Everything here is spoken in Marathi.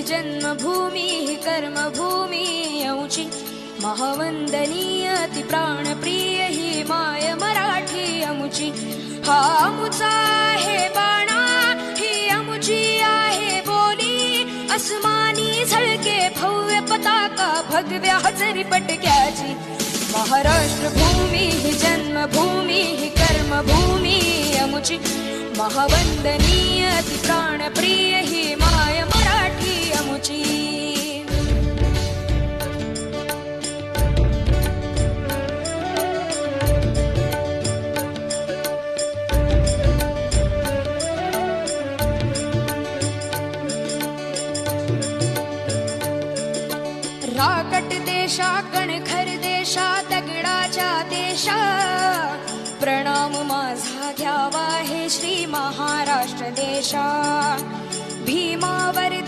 जन्मभूमी कर्मभूमी अमुची महावंदनीय ती प्राणप्रिय ही माय मराठी अमुची हा अमुचा आहे बाणा ही अमुची आहे बोली अस्मानी झळके भव्य पताका भगव्या हजरी पटक्याची महाराष्ट्र भूमी ही जन्मभूमी ही कर्मभूमी अमुची महावंदनीय ती प्राणप्रिय ही माय मराठी अमुची राकट देशा कणखर देशा दगडाच्या देशा प्रणाम माझा घ्यावा हे श्री महाराष्ट्र देशा भीमा वरदा